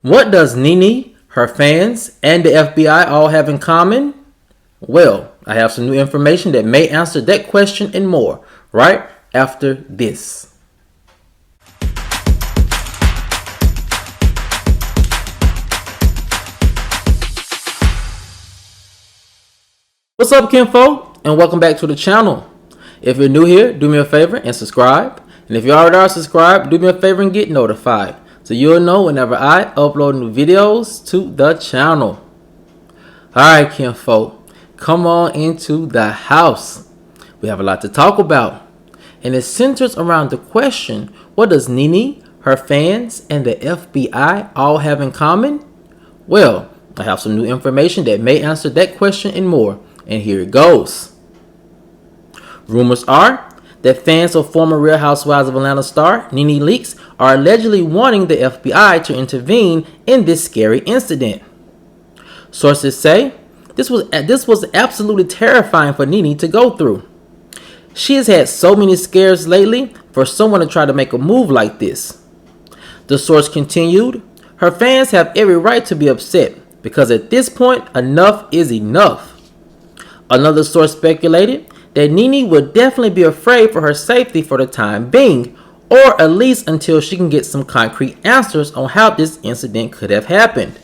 What does Nene, her fans, and the FBI all have in common? Well, I have some new information that may answer that question and more right after this. What's up, kinfolk, and welcome back to the channel. If you're new here, do me a favor and subscribe. And if you already are subscribed, do me a favor and get notified, so you'll know whenever I upload new videos to the channel. Alright, kinfolk, come on into the house. We have a lot to talk about, and it centers around the question, what does Nene, her fans, and the FBI all have in common? Well, I have some new information that may answer that question and more, and here it goes. Rumors are that fans of former Real Housewives of Atlanta star Neneleakes are allegedly wanting the FBI to intervene in this scary incident. Sources say this was absolutely terrifying for Nene to go through. She has had so many scares lately for someone to try to make a move like this. The source continued, her fans have every right to be upset because at this point enough is enough. Another source speculated that Nene would definitely be afraid for her safety for the time being, or at least until she can get some concrete answers on how this incident could have happened.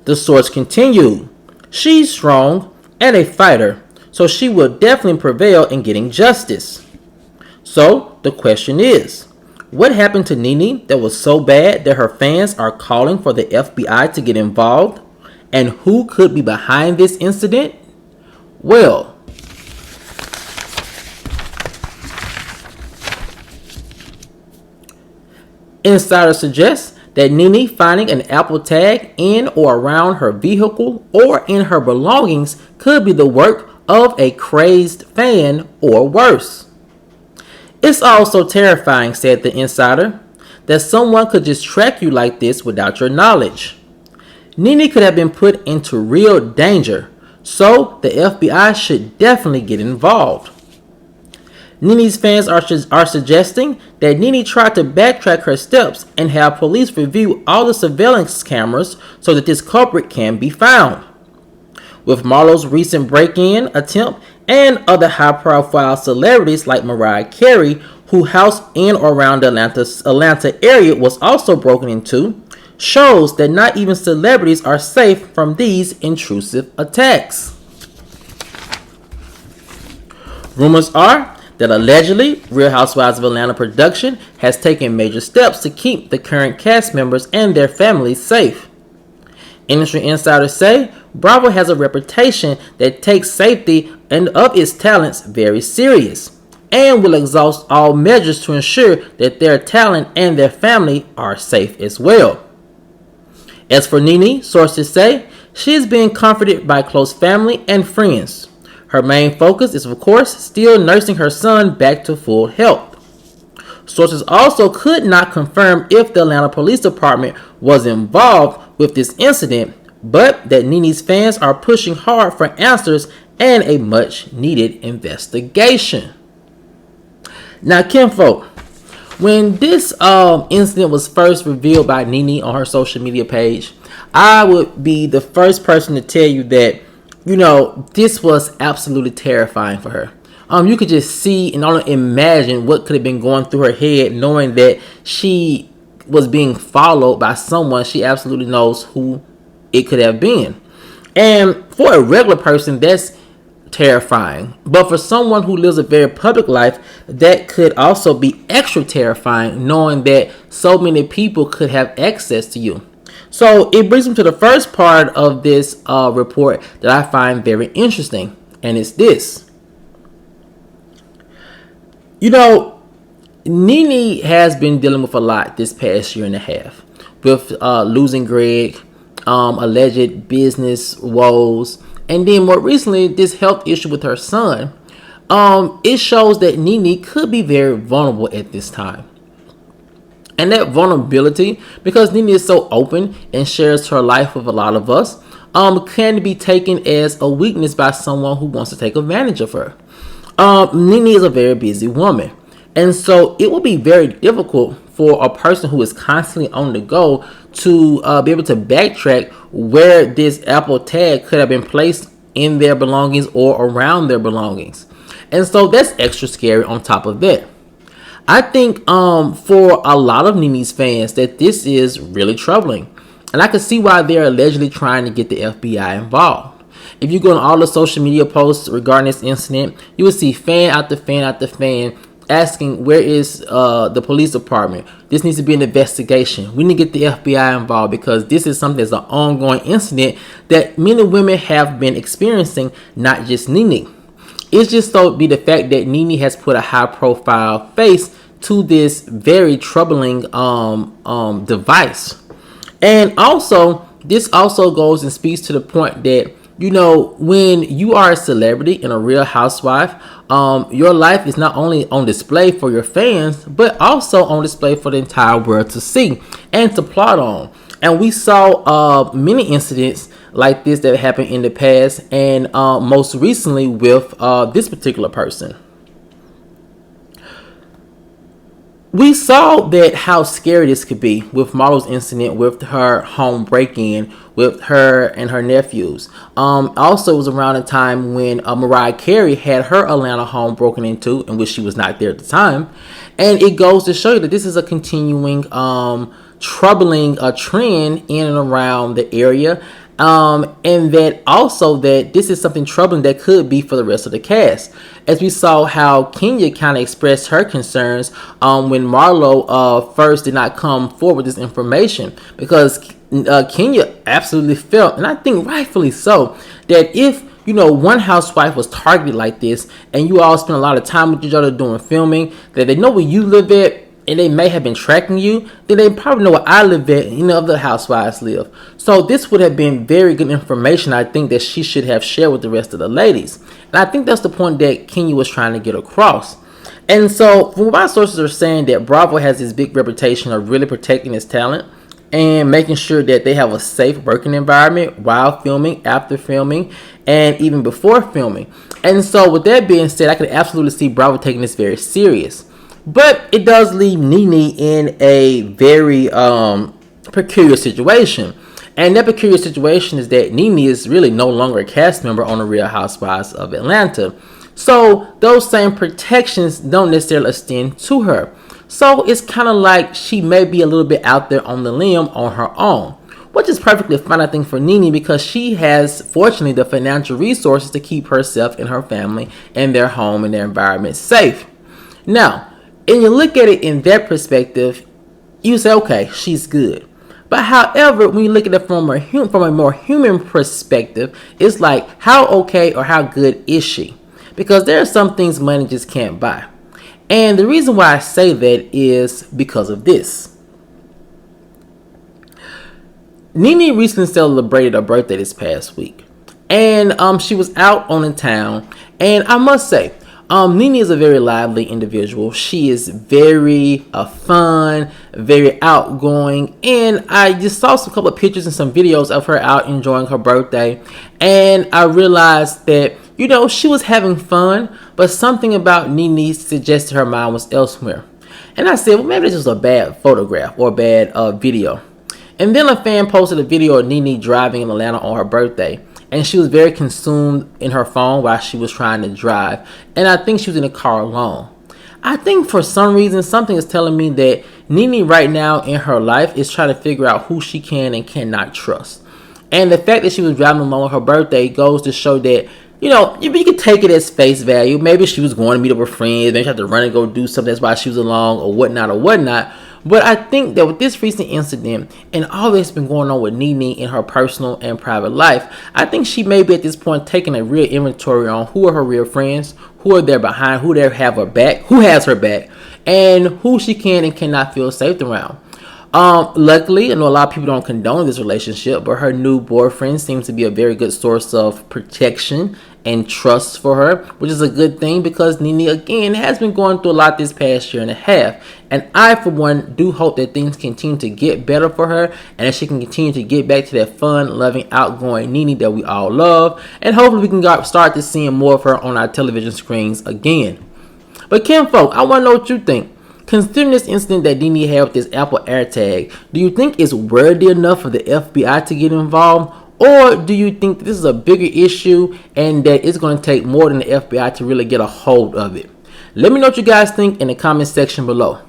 The source continued, she's strong and a fighter, so she will definitely prevail in getting justice. So the question is, what happened to Nene that was so bad that her fans are calling for the FBI to get involved? And who could be behind this incident? Well, insiders suggest that Nene finding an Apple tag in or around her vehicle or in her belongings could be the work of a crazed fan or worse. It's also terrifying, said the insider, that someone could just track you like this without your knowledge. Nene could have been put into real danger, so the FBI should definitely get involved. Nene's fans are suggesting that Nene tried to backtrack her steps and have police review all the surveillance cameras so that this culprit can be found. With Marlo's recent break-in attempt and other high-profile celebrities like Mariah Carey, whose house in or around the Atlanta area was also broken into, shows that not even celebrities are safe from these intrusive attacks. Rumors are that allegedly Real Housewives of Atlanta production has taken major steps to keep the current cast members and their families safe. Industry insiders say Bravo has a reputation that takes safety and of its talents very serious, and will exhaust all measures to ensure that their talent and their family are safe as well. As for Nene, sources say she is being comforted by close family and friends. Her main focus is, of course, still nursing her son back to full health. Sources also could not confirm if the Atlanta Police Department was involved with this incident, but that Nene's fans are pushing hard for answers and a much-needed investigation. Now, kinfolk, when this incident was first revealed by Nene on her social media page, I would be the first person to tell you that this was absolutely terrifying for her. You could just see and only imagine what could have been going through her head, knowing that she was being followed by someone she absolutely knows who it could have been. And for a regular person, that's terrifying. But for someone who lives a very public life, that could also be extra terrifying, knowing that so many people could have access to you. So it brings me to the first part of this report that I find very interesting, and it's this. Nene has been dealing with a lot this past year and a half, with losing Greg, alleged business woes, and then more recently, this health issue with her son. It shows that Nene could be very vulnerable at this time. And that vulnerability, because Nene is so open and shares her life with a lot of us, can be taken as a weakness by someone who wants to take advantage of her. Nene is a very busy woman. And so it will be very difficult for a person who is constantly on the go to be able to backtrack where this Apple tag could have been placed in their belongings or around their belongings. And so that's extra scary on top of that. I think for a lot of Nene's fans that this is really troubling. And I can see why they're allegedly trying to get the FBI involved. If you go on all the social media posts regarding this incident, you will see fan after fan after fan asking, where is the police department? This needs to be an investigation. We need to get the FBI involved because this is something that's an ongoing incident that many women have been experiencing, not just Nene. It's just so be the fact that Nene has put a high profile face to this very troubling device. And also, this also goes and speaks to the point that, you know, when you are a celebrity and a real housewife, your life is not only on display for your fans, but also on display for the entire world to see and to plot on. And we saw many incidents like this that happened in the past, and most recently with this particular person. We saw that how scary this could be with Marlo's incident with her home break-in with her and her nephews. Also, it was around the time when Mariah Carey had her Atlanta home broken into, in which she was not there at the time. And it goes to show you that this is a continuing troubling trend in and around the area. And that also that this is something troubling that could be for the rest of the cast. As we saw how Kenya kind of expressed her concerns when Marlo first did not come forward with this information, because Kenya absolutely felt, and I think rightfully so, that if one housewife was targeted like this and you all spend a lot of time with each other doing filming, that they know where you live at, and they may have been tracking you, then they probably know where I live at, and other housewives live. So this would have been very good information, I think, that she should have shared with the rest of the ladies. And I think that's the point that Kenya was trying to get across. And so, from what my sources are saying, that Bravo has this big reputation of really protecting its talent and making sure that they have a safe working environment while filming, after filming, and even before filming. And so, with that being said, I could absolutely see Bravo taking this very serious. But it does leave Nene in a very peculiar situation. And that peculiar situation is that Nene is really no longer a cast member on The Real Housewives of Atlanta. So those same protections don't necessarily extend to her. So it's kind of like she may be a little bit out there on the limb on her own, which is perfectly fine, I think, for Nene, because she has, fortunately, the financial resources to keep herself and her family and their home and their environment safe. Now, and you look at it in that perspective, you say, okay, she's good. But however, when you look at it from a more human perspective, it's like, how okay or how good is she? Because there are some things money just can't buy. And the reason why I say that is because of this. Nene recently celebrated her birthday this past week. And she was out on the town. And I must say, Nene is a very lively individual. She is very fun, very outgoing, and I just saw some couple of pictures and some videos of her out enjoying her birthday, and I realized that, she was having fun, but something about Nene suggested her mind was elsewhere. And I said, well, maybe this was a bad photograph or a bad video. And then a fan posted a video of Nene driving in Atlanta on her birthday. And she was very consumed in her phone while she was trying to drive. And I think she was in the car alone. I think for some reason, something is telling me that Nene right now in her life is trying to figure out who she can and cannot trust. And the fact that she was driving alone on her birthday goes to show that, you can take it as face value. Maybe she was going to meet up with friends. Maybe she had to run and go do something. That's why she was along or whatnot. But I think that with this recent incident and all that's been going on with Nene in her personal and private life, I think she may be at this point taking a real inventory on who are her real friends, who are there behind, who there have her back, who has her back, and who she can and cannot feel safe around. Luckily, I know a lot of people don't condone this relationship, but her new boyfriend seems to be a very good source of protection and trust for her, which is a good thing because Nene, again, has been going through a lot this past year and a half. And I, for one, do hope that things continue to get better for her and that she can continue to get back to that fun, loving, outgoing Nene that we all love. And hopefully we can start to seeing more of her on our television screens again. But Kim folk, I want to know what you think. Considering this incident that Nene had with this Apple AirTag, do you think it's worthy enough for the FBI to get involved? Or do you think this is a bigger issue and that it's going to take more than the FBI to really get a hold of it? Let me know what you guys think in the comment section below.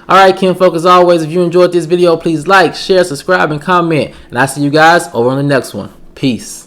Alright, kinfolk, as always, if you enjoyed this video, please like, share, subscribe, and comment. And I'll see you guys over on the next one. Peace.